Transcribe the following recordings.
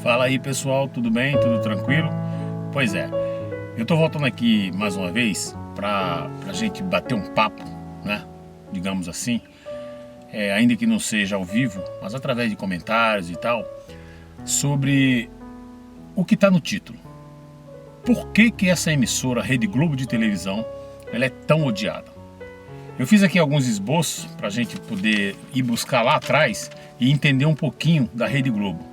Fala aí pessoal, tudo bem? Tudo tranquilo? Pois é, eu tô voltando aqui mais uma vez pra gente bater um papo, né? Digamos assim, ainda que não seja ao vivo, mas através de comentários e tal, sobre o que tá no título. Por que que essa emissora Rede Globo de televisão ela é tão odiada? Eu fiz aqui alguns esboços para a gente poder ir buscar lá atrás e entender um pouquinho da Rede Globo.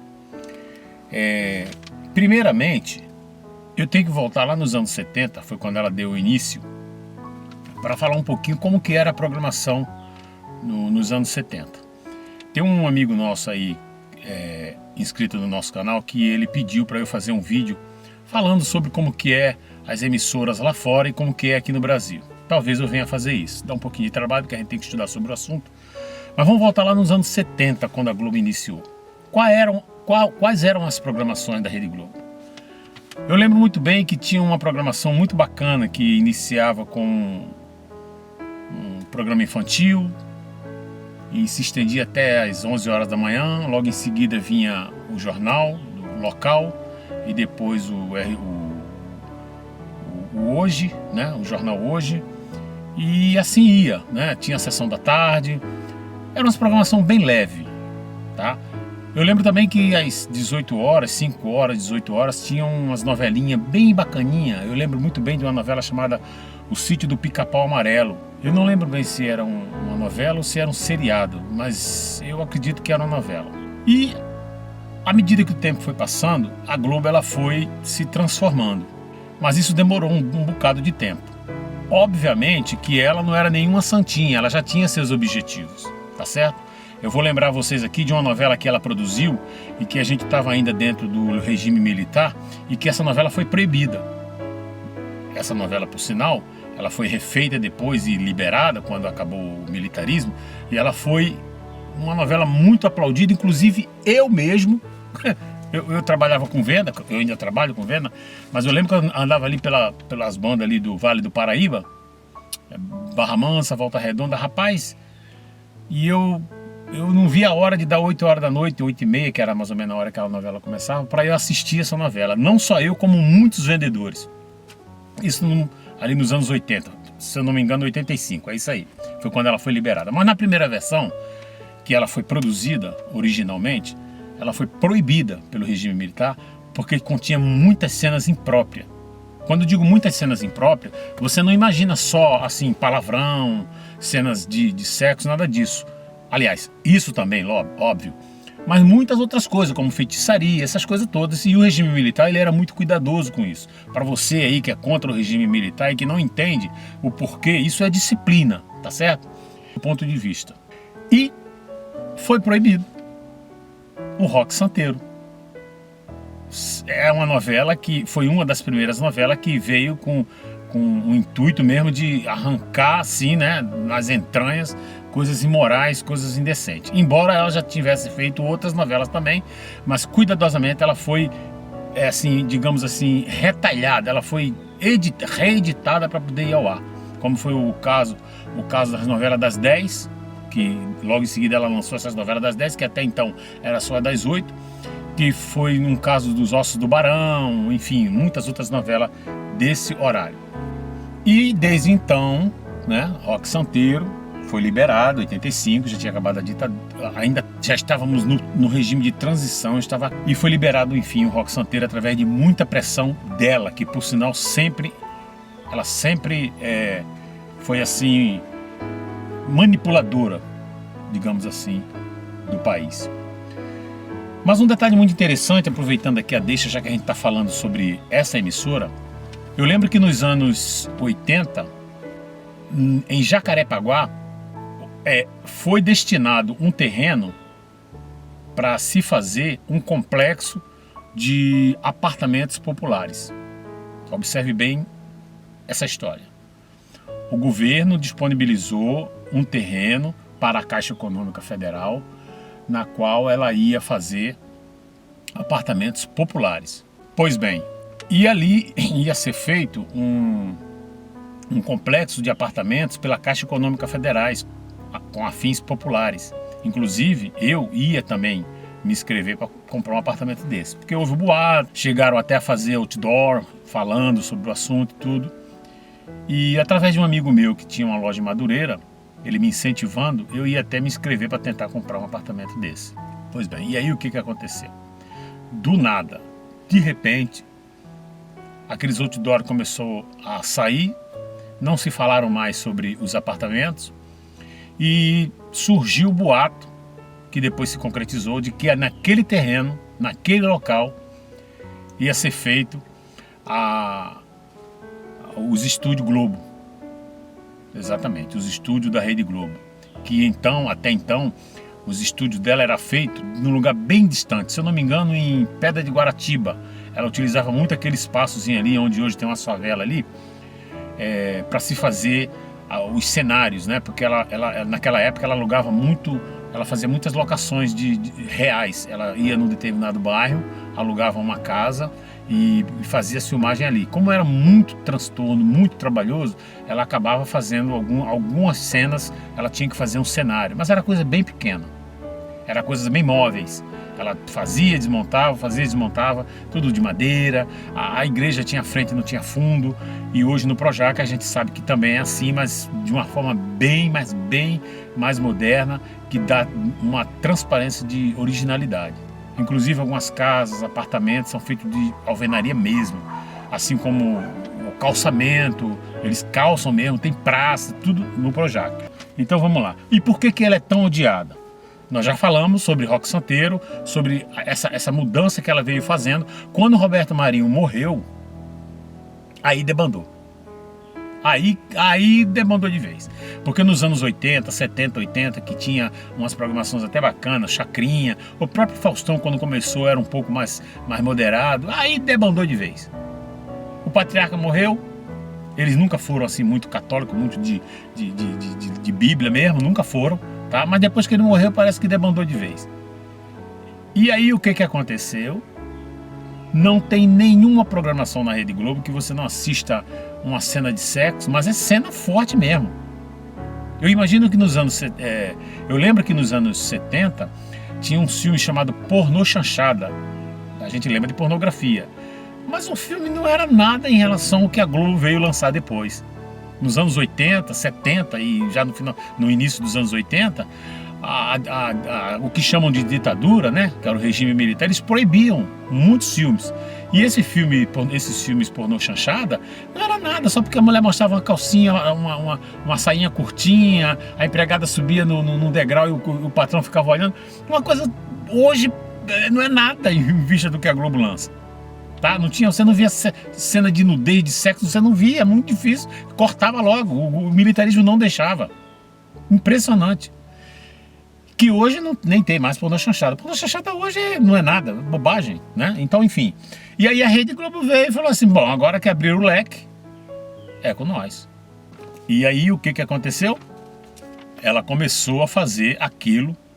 Primeiramente, eu tenho que voltar lá nos anos 70, foi quando ela deu início, para falar um pouquinho como que era a programação nos anos 70. Tem um amigo nosso aí, inscrito no nosso canal, que ele pediu para eu fazer um vídeo falando sobre como que é as emissoras lá fora e como que é aqui no Brasil. Talvez eu venha fazer isso. Dá um pouquinho de trabalho, porque a gente tem que estudar sobre o assunto. Mas vamos voltar lá nos anos 70, quando a Globo iniciou. Quais eram as programações da Rede Globo? Eu lembro muito bem que tinha uma programação muito bacana que iniciava com um programa infantil e se estendia até às 11 horas da manhã. Logo em seguida vinha o jornal local e depois o Hoje, né? O jornal Hoje. E assim ia, né? Tinha a sessão da tarde. Era uma programação bem leve, tá? Eu lembro também que às 18 horas, 5 horas, 18 horas, tinham umas novelinhas bem bacaninha. Eu lembro muito bem de uma novela chamada O Sítio do Pica-Pau Amarelo. Eu não lembro bem se era uma novela ou se era um seriado, mas eu acredito que era uma novela. E à medida que o tempo foi passando, a Globo ela foi se transformando. Mas isso demorou um bocado de tempo. Obviamente que ela não era nenhuma santinha, ela já tinha seus objetivos, tá certo? Eu vou lembrar vocês aqui de uma novela que ela produziu e que a gente estava ainda dentro do regime militar e que essa novela foi proibida. Essa novela, por sinal, ela foi refeita depois e liberada quando acabou o militarismo e ela foi uma novela muito aplaudida, inclusive eu mesmo, eu trabalhava com venda, eu ainda trabalho com venda, mas eu lembro que eu andava ali pelas bandas ali do Vale do Paraíba, Barra Mansa, Volta Redonda, rapaz, e eu não via a hora de dar 8 horas da noite, 8h30, que era mais ou menos a hora que a novela começava, para eu assistir essa novela. Não só eu, como muitos vendedores. Isso ali nos anos 80, se eu não me engano, 85, é isso aí. Foi quando ela foi liberada. Mas na primeira versão, que ela foi produzida originalmente, ela foi proibida pelo regime militar porque continha muitas cenas impróprias. Quando eu digo muitas cenas impróprias, você não imagina só assim palavrão, cenas de sexo, nada disso. Aliás, isso também, óbvio, mas muitas outras coisas, como feitiçaria, essas coisas todas. E o regime militar ele era muito cuidadoso com isso. Para você aí que é contra o regime militar e que não entende o porquê, isso é disciplina, tá certo? Do ponto de vista. E foi proibido o Roque Santeiro. É uma novela que foi uma das primeiras novelas que veio com o intuito mesmo de arrancar assim, né, nas entranhas, coisas imorais, coisas indecentes. Embora ela já tivesse feito outras novelas também, mas cuidadosamente ela foi, assim, digamos assim, retalhada, ela foi reeditada para poder ir ao ar. Como foi o caso das novelas das 10, que logo em seguida ela lançou essas novelas das 10, que até então era só das 8, que foi um caso dos Ossos do Barão, enfim, muitas outras novelas desse horário. E desde então, né, Roque Santeiro foi liberado, em 85, já tinha acabado a ditadura, ainda já estávamos no regime de transição, e foi liberado, enfim, o Roque Santeiro através de muita pressão dela, que por sinal ela sempre foi assim, manipuladora, digamos assim, do país. Mas um detalhe muito interessante, aproveitando aqui a deixa, já que a gente está falando sobre essa emissora, eu lembro que nos anos 80, em Jacarepaguá, foi destinado um terreno para se fazer um complexo de apartamentos populares. Observe bem essa história. O governo disponibilizou um terreno para a Caixa Econômica Federal, na qual ela ia fazer apartamentos populares. Pois bem, e ali ia ser feito um complexo de apartamentos pela Caixa Econômica Federal, com fins populares. Inclusive, eu ia também me inscrever para comprar um apartamento desse. Porque houve boato, chegaram até a fazer outdoor, falando sobre o assunto e tudo. E através de um amigo meu que tinha uma loja em Madureira, ele me incentivando, eu ia até me inscrever para tentar comprar um apartamento desse. Pois bem, e aí o que aconteceu? Do nada, de repente, aqueles outdoor começou a sair, não se falaram mais sobre os apartamentos e surgiu o boato, que depois se concretizou, de que naquele terreno, naquele local, ia ser feito os estúdios Globo. Exatamente, os estúdios da Rede Globo. Que então, até então, os estúdios dela eram feitos num lugar bem distante, se eu não me engano, em Pedra de Guaratiba. Ela utilizava muito aquele espaçozinho ali, onde hoje tem uma favela ali, para se fazer os cenários, né? Porque ela, naquela época ela alugava muito, ela fazia muitas locações de reais. Ela ia num determinado bairro, alugava uma casa e fazia filmagem ali. Como era muito transtorno, muito trabalhoso, ela acabava fazendo algumas cenas, ela tinha que fazer um cenário, mas era coisa bem pequena, era coisas bem móveis. Ela fazia, desmontava, tudo de madeira. A igreja tinha frente, não tinha fundo. E hoje no Projac a gente sabe que também é assim, mas de uma forma bem mais moderna, que dá uma transparência de originalidade. Inclusive algumas casas, apartamentos são feitos de alvenaria mesmo, assim como o calçamento, eles calçam mesmo, tem praça, tudo no Projac. Então vamos lá. E por que ela é tão odiada? Nós já falamos sobre Roque Santeiro, sobre essa mudança que ela veio fazendo. Quando o Roberto Marinho morreu, aí debandou. Aí debandou de vez. Porque nos anos 80, 70, 80, que tinha umas programações até bacanas, Chacrinha, o próprio Faustão, quando começou, era um pouco mais moderado, aí debandou de vez. O patriarca morreu, eles nunca foram assim muito católicos, muito de Bíblia mesmo, nunca foram. Tá? Mas depois que ele morreu, parece que debandou de vez. E aí o que aconteceu? Não tem nenhuma programação na Rede Globo que você não assista uma cena de sexo, mas é cena forte mesmo. Eu imagino que eu lembro que nos anos 70 tinha um filme chamado Pornô Chanchada. A gente lembra de pornografia. Mas o filme não era nada em relação ao que a Globo veio lançar depois. Nos anos 80, 70 e já no início dos anos 80, o que chamam de ditadura, né, que era o regime militar, eles proibiam muitos filmes. E esses filmes pornô chanchada não era nada, só porque a mulher mostrava uma calcinha, uma sainha curtinha, a empregada subia no degrau e o patrão ficava olhando. Uma coisa, hoje, não é nada em vista do que a Globo lança. Tá? Você não via cena de nudez, de sexo, você não via, é muito difícil, cortava logo, o militarismo não deixava. Impressionante. Que hoje nem tem mais pornô chanchada. Pornô chanchada hoje não é nada, bobagem, né? Então, enfim. E aí a Rede Globo veio e falou assim, bom, agora que abrir o leque, é com nós. E aí o que aconteceu? Ela começou a fazer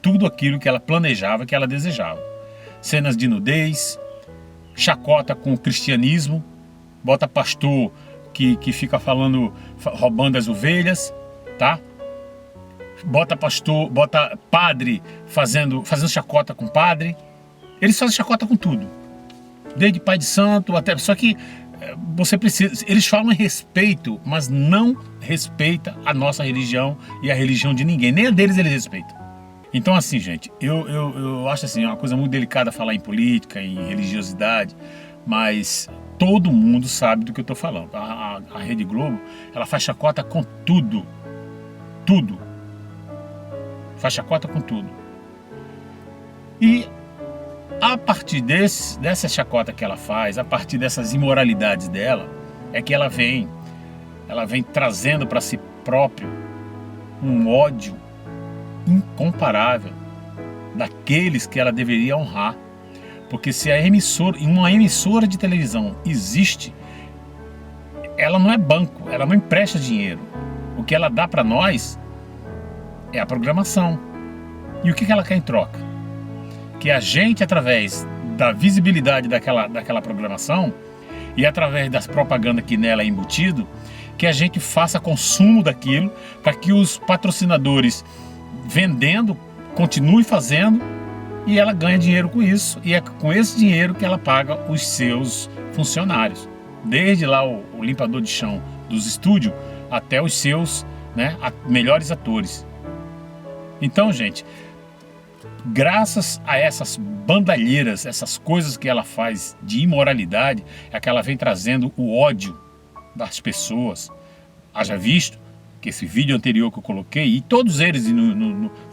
tudo aquilo que ela planejava, que ela desejava. Cenas de nudez, chacota com o cristianismo, bota pastor que fica roubando as ovelhas, tá? Bota padre fazendo chacota com padre. Eles fazem chacota com tudo, desde pai de santo até. Só que eles falam em respeito, mas não respeita a nossa religião e a religião de ninguém, nem a deles eles respeitam. Então assim, gente, eu acho assim, uma coisa muito delicada falar em política, em religiosidade, mas todo mundo sabe do que eu estou falando. A Rede Globo, ela faz chacota com tudo. Tudo. Faz chacota com tudo. E a partir dessa chacota que ela faz, a partir dessas imoralidades dela, é que ela vem trazendo para si próprio um ódio incomparável daqueles que ela deveria honrar. Porque se uma emissora de televisão existe, ela não é banco, ela não empresta dinheiro. O que ela dá para nós é a programação. E o que ela quer em troca? Que a gente, através da visibilidade daquela programação e através das propagandas que nela é embutido, que a gente faça consumo daquilo, para que os patrocinadores vendendo, continuem fazendo, e ela ganha dinheiro com isso, e é com esse dinheiro que ela paga os seus funcionários, desde lá o limpador de chão dos estúdios até os seus, né, melhores atores. Então, gente, graças a essas bandalheiras, essas coisas que ela faz de imoralidade, é que ela vem trazendo o ódio das pessoas. Haja visto que esse vídeo anterior que eu coloquei, e todos eles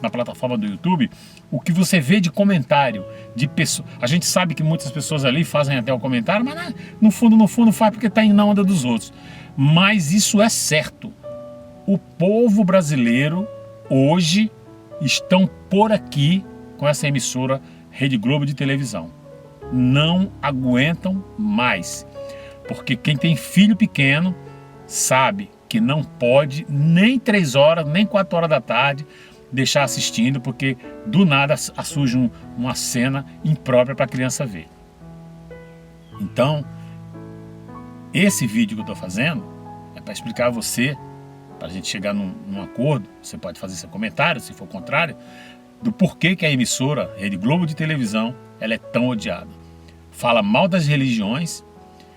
na plataforma do YouTube, o que você vê de comentário de pessoas. A gente sabe que muitas pessoas ali fazem até o comentário, mas no fundo faz porque está na onda dos outros. Mas isso é certo. O povo brasileiro hoje estão por aqui com essa emissora Rede Globo de televisão. Não aguentam mais. Porque quem tem filho pequeno sabe que não pode nem 3 horas, nem 4 horas da tarde deixar assistindo, porque do nada surge uma cena imprópria para a criança ver. Então, esse vídeo que eu estou fazendo é para explicar a você, para a gente chegar num acordo. Você pode fazer seu comentário, se for contrário, do porquê que a emissora Rede Globo de televisão ela é tão odiada. Fala mal das religiões,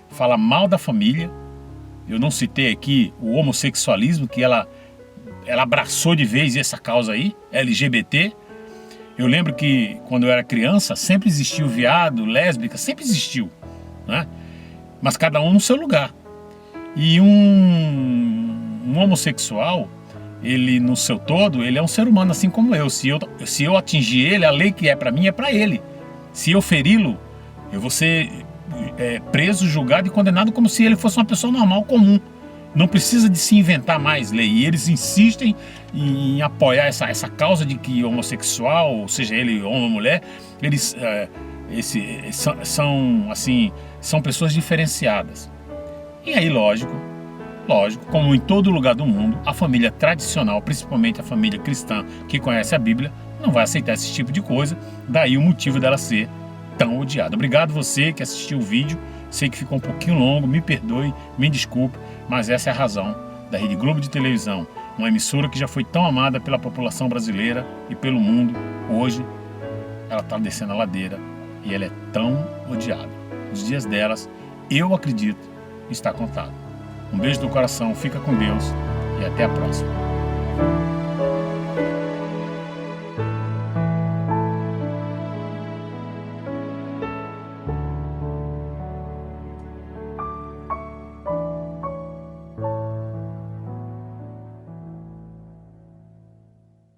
fala mal da família. Eu não citei aqui o homossexualismo, que ela abraçou de vez essa causa aí, LGBT. Eu lembro que quando eu era criança, sempre existiu viado, lésbica, sempre existiu, né? Mas cada um no seu lugar. E um homossexual, ele no seu todo, ele é um ser humano assim como eu. Se eu atingir ele, a lei que é para mim é para ele. Se eu feri-lo, eu vou ser preso, julgado e condenado como se ele fosse uma pessoa normal, comum. Não precisa de se inventar mais lei. E eles insistem em apoiar essa causa de que homossexual, seja ele homem ou mulher, eles são pessoas diferenciadas. E aí, lógico, como em todo lugar do mundo, a família tradicional, principalmente a família cristã que conhece a Bíblia, não vai aceitar esse tipo de coisa. Daí o motivo dela ser tão odiada. Obrigado você que assistiu o vídeo. Sei que ficou um pouquinho longo, me perdoe, me desculpe, mas essa é a razão da Rede Globo de televisão, uma emissora que já foi tão amada pela população brasileira e pelo mundo. Hoje ela está descendo a ladeira e ela é tão odiada. Os dias delas, eu acredito, está contado. Um beijo do coração, fica com Deus e até a próxima.